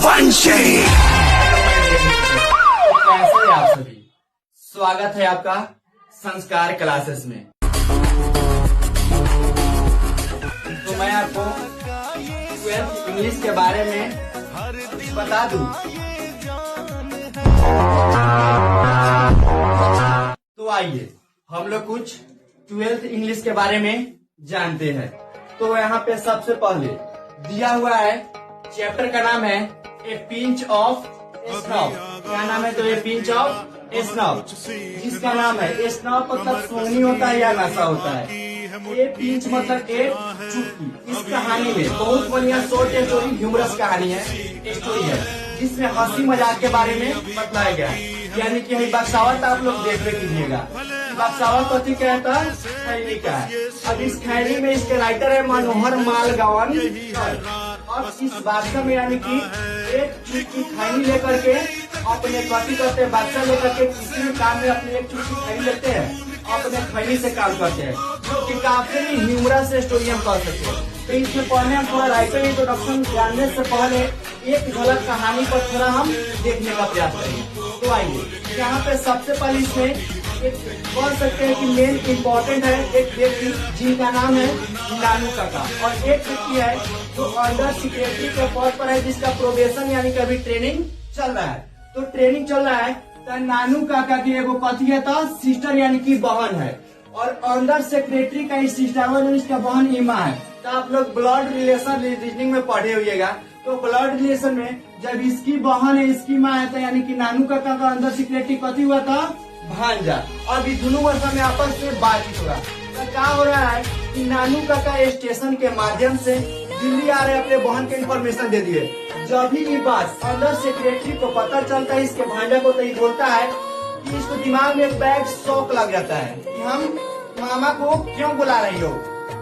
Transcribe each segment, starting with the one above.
सूर्यवंशी। कैसे हैं आप सभी? स्वागत है आपका संस्कार क्लासेस में। तो मैं आपको 12th इंग्लिश के बारे में कुछ बता दूं। तो आइए हम लोग कुछ 12th इंग्लिश के बारे में जानते हैं। तो यहाँ पे सबसे पहले दिया हुआ है, चैप्टर का नाम है ए पिंच ऑफ स्नॉब। क्या नाम है? तो ए पिंच ऑफ स्नॉब, जिसका नाम है स्नॉब मतलब सोनी होता है या नशा होता है। ए पिंच मतलब एक चुटकी। इस कहानी में बहुत बढ़िया शॉर्ट स्टोरी ह्यूमरस कहानी है, स्टोरी है, जिसमें हंसी मजाक के बारे में बताया गया है। यानी कि बक्सावत आप लोग देखने कीजिएगा। बक्सावत कथी कहता है? खैनी का है। अब इस खैनी में इसके राइटर है मनोहर मालगावन। और इस बादशाह में यानी कि एक चुटकी खैनी लेकर के अपने कथी करते हैं, बादशाह लेकर के किसी भी काम में अपने एक चुटकी खैनी लेते हैं, अपने खैनी से काम करते हैं, जो कि काफी ह्यूमरस स्टोरी हम कर सकते हैं। तो इसमें पहले हम थोड़ा राइटर इंट्रोडक्शन जानने से पहले एक झलक कहानी पर थोड़ा हम देखने का प्रयास करेंगे। तो आइए, यहाँ पे सबसे पहले इसमें एक बोल सकते हैं कि मेन इम्पोर्टेंट है एक व्यक्ति जिनका नाम है नानू काका, और एक व्यक्ति है जो अंडर सेक्रेटरी के पद पर है, जिसका प्रोबेशन यानी कि अभी ट्रेनिंग चल रहा है। तो ट्रेनिंग चल रहा है तो नानू काका की एगो कथी है तो सिस्टर यानी कि बहन है, और अंडर सेक्रेटरी का सिस्टर इसका बहन ईमा है। तो आप लोग ब्लड रिलेशन रीजनिंग में पढ़े हुएगा। तो ब्लड रिलेशन में जब इसकी बहन है, इसकी माँ है, तो यानी कि नानू काका का अंदर सेक्रेटरी कथी हुआ था? भांजा। और ये दोनों वर्षों में आपस में बातचीत होगा। तो क्या हो रहा है कि नानू काका स्टेशन के माध्यम से दिल्ली आ रहे अपने बहन के इन्फॉर्मेशन दे दिए। जब भी ये बात अंदर सेक्रेटरी को पता चलता है इसके भांजा को, तो ये बोलता है कि इसको दिमाग में एक बैड शौक लग जाता है कि हम मामा को क्यों बुला रही हो,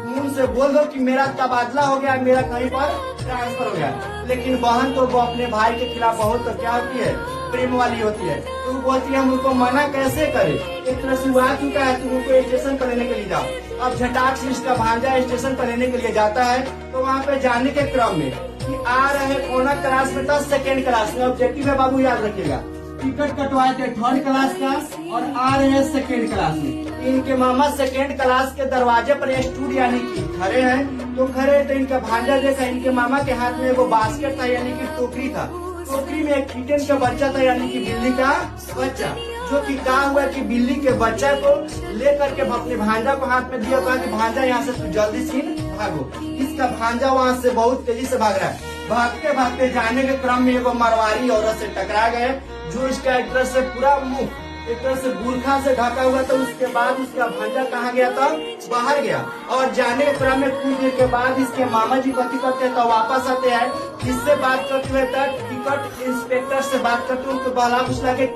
मुंह से बोल दो कि मेरा तबादला हो गया, मेरा कहीं पर ट्रांसफर हो गया। लेकिन बहन तो वो अपने भाई के खिलाफ बहुत तो क्या होती है, प्रेम वाली होती है। तो वो बोलती है हम उनको मना कैसे करे, एक तरह से हुआ चुका है, तुम उनको स्टेशन पर लेने के लिए जाओ। अब झटाक से इसका भांजा स्टेशन पर लेने के लिए जाता है। तो वहाँ पे जाने के क्रम में कि आ रहे कोना क्लास में था, सेकेंड क्लास में। ऑब्जेक्टिव है बाबू, याद रखिएगा। टिकट कटवाए थे थर्ड क्लास का और आ रहे हैं सेकेंड क्लास में। इनके मामा सेकेंड क्लास के दरवाजे पर स्टूड यानी कि खड़े हैं। तो खड़े तो इनका भांजा देखा, इनके मामा के हाथ में वो बास्केट था यानी कि टोकरी था। टोकरी में एक किटन का बच्चा था यानी कि बिल्ली का बच्चा, जो कि कहा हुआ कि बिल्ली के बच्चा को लेकर के अपने भांजा को हाथ में दिया, कहा कि भांजा यहाँ से तू जल्दी से भागो। इसका भांजा वहाँ से बहुत तेजी से भाग रहा है। भागते भागते जाने के क्रम में एगो मरवाड़ी औरत से टकरा गए, जो इसका एक तरह से पूरा मुंह एक तरह से बुरखा से ढका हुआ था। उसके बाद उसका भांजा कहाँ गया था? बाहर गया। और जाने के क्रम में कुछ देर के बाद इसके मामा जी कथी करते हैं तो वापस आते हैं। किससे बात करते हुए तक टिकट इंस्पेक्टर से बात करते हुए बहला फुसला के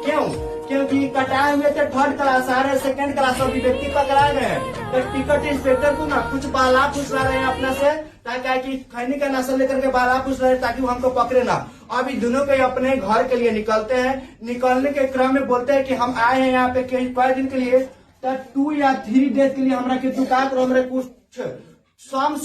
क्योंकि कटाए हुए थे थर्ड क्लास, आ रहे सेकंड क्लास, अभी व्यक्ति पकड़ा गए हैं। तो टिकट इंस्पेक्टर को ना कुछ बहला फुसला रहे हैं अपना से, ताकि खैनी का नशा लेकर के बहला फुसला रहे ताकि वो हमको पकड़े ना। अभी दोनों के अपने घर के लिए निकलते हैं। निकलने के क्रम में बोलते हैं कि हम आए हैं यहाँ पे कई दिन के लिए, 2 या 3 डेज के लिए हमरा के दुकान करो, हमारे कुछ स्वाम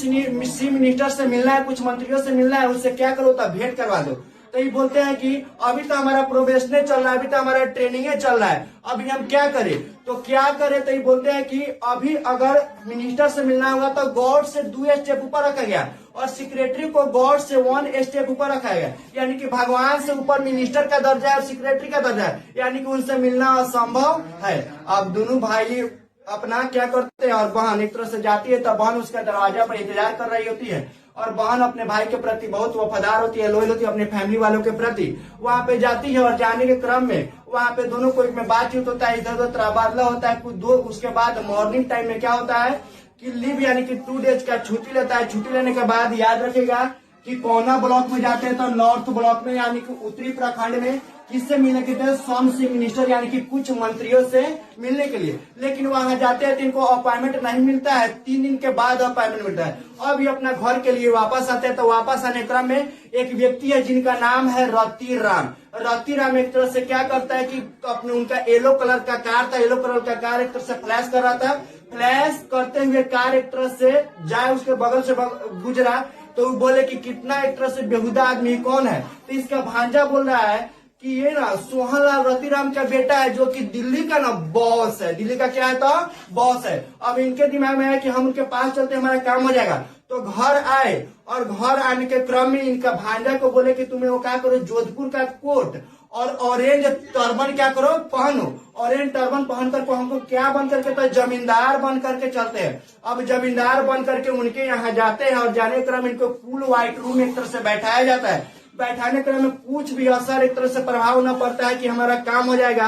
मिनिस्टर से मिलना है, कुछ मंत्रियों से मिलना है, उससे क्या करो तो भेंट करवा दो। तो ये बोलते हैं कि अभी तो हमारा प्रोबेशनर चल रहा है, अभी तो हमारा ट्रेनिंग चल रहा है, अभी हम क्या करें? तो क्या करें? तो ये बोलते हैं कि अभी अगर मिनिस्टर से मिलना होगा तो गॉड से 2 स्टेप ऊपर रखा गया, और सेक्रेटरी को गॉड से 1 स्टेप ऊपर रखा गया। यानी कि भगवान से ऊपर मिनिस्टर का दर्जा है और सेक्रेटरी का दर्जा है, यानी कि उनसे मिलना असंभव है। अब दोनों भाई अपना क्या करते हैं, और बहन एक तरह से जाती है, तब बहन उसका दरवाजा पर इंतजार कर रही होती है। और बहन अपने भाई के प्रति बहुत वफादार होती है, लॉयल होती है अपने फैमिली वालों के प्रति। वहाँ पे जाती है और जाने के क्रम में वहाँ पे दोनों को में बातचीत होता है, इधर उधर तबादला होता है कुछ दो। उसके बाद मॉर्निंग टाइम में क्या होता है कि लीव यानी कि 2 डेज का छुट्टी लेता है। छुट्टी लेने के बाद याद रखेगा कि कोना ब्लॉक में जाते हैं तो नॉर्थ ब्लॉक में यानी कि उत्तरी प्रखंड में किससे मिलने के लिए? स्वाम सिंह मिनिस्टर यानी कि कुछ मंत्रियों से मिलने के लिए। लेकिन वहां जाते हैं तो इनको अपॉइंटमेंट नहीं मिलता है, 3 दिन के बाद अपॉइंटमेंट मिलता है। अब ये अपना घर के लिए वापस आते हैं। तो वापस आने क्रम में एक व्यक्ति है जिनका नाम है रति राम। रति राम एक तरह से क्या करता है कि अपने उनका येलो कलर का कार था, येलो कलर का कार एक तरह से फ्लैश कर रहा था। फ्लैश करते हुए कार एक तरह से जाए उसके बगल से गुजरा तो वो बोले कि कितना एक तरह से बेहुदा आदमी कौन है। तो इसका भांजा बोल रहा है कि ये ना सोहनलाल रतिराम का बेटा है, जो कि दिल्ली का ना बॉस है। दिल्ली का क्या है तो बॉस है। अब इनके दिमाग में है कि हम उनके पास चलते हमारा काम हो जाएगा। तो घर आए और घर आने के क्रम में इनका भांजा को बोले कि तुम्हें वो क्या करो, जोधपुर का कोट और ऑरेंज टर्बन क्या करो, पहनो। ऑरेंज टर्बन पहन करके हमको क्या बन करके, तो जमींदार बन करके चलते हैं। अब जमींदार बन करके उनके यहाँ जाते हैं और जाने के क्रम में इनको फुल व्हाइट रूम एक तरह से बैठाया जाता है। बैठाने के क्रम में कुछ भी असर एक तरह से प्रभाव न पड़ता है कि हमारा काम हो जाएगा।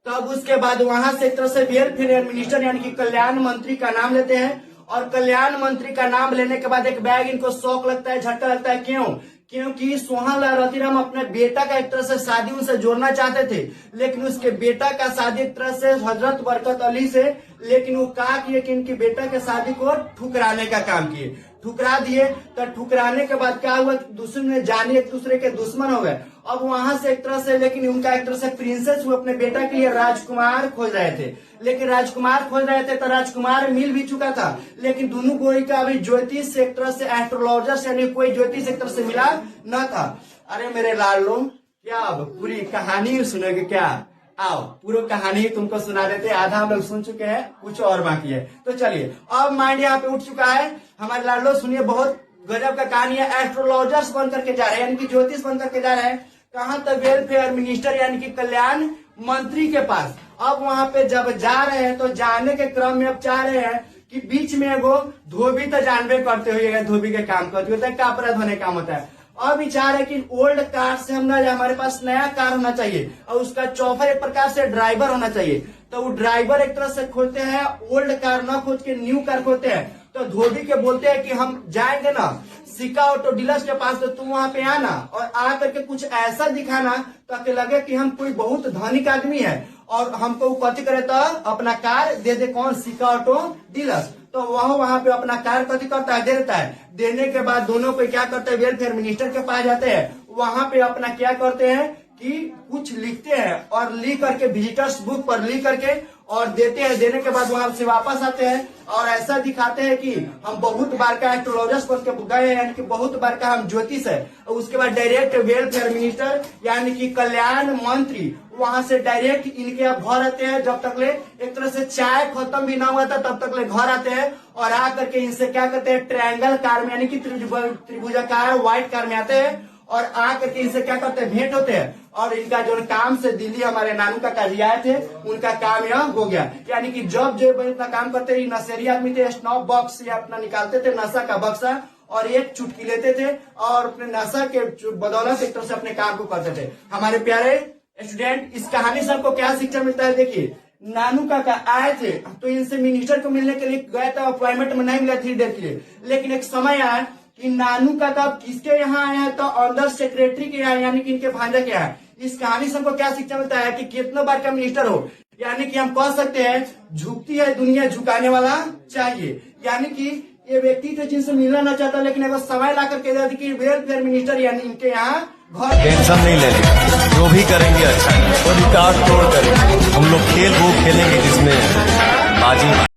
तब उसके बाद वहां से एक तरह से वेलफेयर मिनिस्टर यानी कि कल्याण मंत्री का नाम लेते हैं। और कल्याण मंत्री का नाम लेने के बाद एक बैग इनको शौक लगता है, झटका लगता है। क्यों? क्योंकि सोहनलाल रतिराम अपने बेटा का एक तरह से शादी उनसे जोड़ना चाहते थे, लेकिन उसके बेटा का शादी एक तरह से हजरत बरकत अली से, लेकिन वो क्या किए कि इनकी बेटा के शादी को ठुकराने का काम किए, ठुकरा दिए। तो ठुकराने के बाद क्या हुआ, दुश्मन जाने एक दूसरे के दुश्मन हो गए। अब वहां से एक तरह से, लेकिन उनका एक तरह से प्रिंसेस वो अपने बेटा के लिए राजकुमार खोज रहे थे। लेकिन राजकुमार खोज रहे थे तो राजकुमार मिल भी चुका था, लेकिन दोनों कोई का अभी ज्योतिष से एक तरह से एस्ट्रोलॉजर यानी कोई ज्योतिष एक तरह से मिला न था। अरे मेरे लाडलो, क्या अब पूरी कहानी सुनोगे क्या? आओ पूरी कहानी तुमको सुना देते। आधा हम लोग सुन चुके हैं, कुछ और बाकी है। तो चलिए, अब माइंड यहाँ पे उठ चुका है हमारे लाडलो। सुनिए, बहुत गजब का कहानी है। एस्ट्रोलॉजर्स बन करके जा रहे हैं, यानी कि ज्योतिष बन करके जा रहे हैं। कहाँ तक? वेलफेयर मिनिस्टर यानी कि कल्याण मंत्री के पास। अब वहां पे जब जा रहे हैं तो जाने के क्रम में अब चाह रहे हैं कि बीच में वो धोबी तो जानबे करते हुए, धोबी के काम करते हुए कपड़ा धोने काम होता है। अब विचार है कि ओल्ड कार से हम ना, हमारे पास नया कार होना चाहिए और उसका चौफर एक प्रकार से ड्राइवर होना चाहिए। तो वो ड्राइवर एक तरह से खोजते हैं, ओल्ड कार ना खोज के न्यू कार खोजते हैं। तो धोबी के बोलते हैं कि हम जाएंगे ना सिक्का ऑटो डीलर्स के पास, तो तुम वहां पे आना और आ करके कुछ ऐसा दिखाना ताकि लगे कि हम कोई बहुत धनिक आदमी है और हमको कथी करे तो अपना कार दे दे। कौन? सिक्का ऑटो डीलर्स। तो वहां पे अपना कार कथी करता है, दे देता है। देने के बाद दोनों को क्या करते हैं, वेलफेयर मिनिस्टर के पास जाते हैं। वहां पे अपना क्या करते हैं कि कुछ लिखते हैं और लिख करके विजिटर्स बुक पर लिख करके और देते हैं। देने के बाद वहां से वापस आते हैं और ऐसा दिखाते हैं कि हम बहुत बार का एस्ट्रोलॉजर्स बन के गए हैं, यानी कि बहुत बार का हम ज्योतिष है। और उसके बाद डायरेक्ट वेलफेयर मिनिस्टर यानी कि कल्याण मंत्री वहां से डायरेक्ट इनके यहाँ घर आते हैं। जब तक ले एक तरह से चाय खत्म भी ना हुआ था तब तक ले घर आते हैं और आ करके इनसे क्या करते हैं, ट्रायंगल कार में यानी कि त्रिभुजाकार व्हाइट कार में आते हैं और आ करके इनसे क्या करते हैं, भेंट होते हैं। और इनका जो काम से दिल्ली हमारे नानू का जी आए थे, उनका काम यहाँ हो गया। यानी कि जब जो इतना काम करते हैं, नशेरी आदमी थे, स्नॉप बॉक्स या अपना निकालते थे नशा का बक्सा और एक चुटकी लेते थे और अपने नशा के बदौलत एक तरह से अपने काम को करते थे। हमारे प्यारे स्टूडेंट, इस कहानी से हमको क्या शिक्षा मिलता है? देखिए, नानू काका आए थे तो इनसे मिनिस्टर को मिलने के लिए गए थे, अपॉइंटमेंट में नहीं मिला 3 देर के लिए। लेकिन एक समय आया कि नानू काका किसके यहाँ आए हैं, तो अंदर सेक्रेटरी के यहाँ यानी कि इनके भांजा के यहाँ। इस कहानी से हमको क्या शिक्षा मिलता है कि कितना बार का मिनिस्टर हो, यानी कि हम कह सकते हैं झुकती है दुनिया, झुकाने वाला चाहिए। यानी कि ये व्यक्ति थे जिनसे मिलना ना चाहता, लेकिन अगर समय ला करके दे कि वेलफेयर मिनिस्टर यानी इनके यहाँ घर। टेंशन नहीं लेने, जो भी करेंगे अच्छा है और रिकॉर्ड तोड़ करेंगे। हम लोग खेल वो खेलेंगे जिसमें बाजी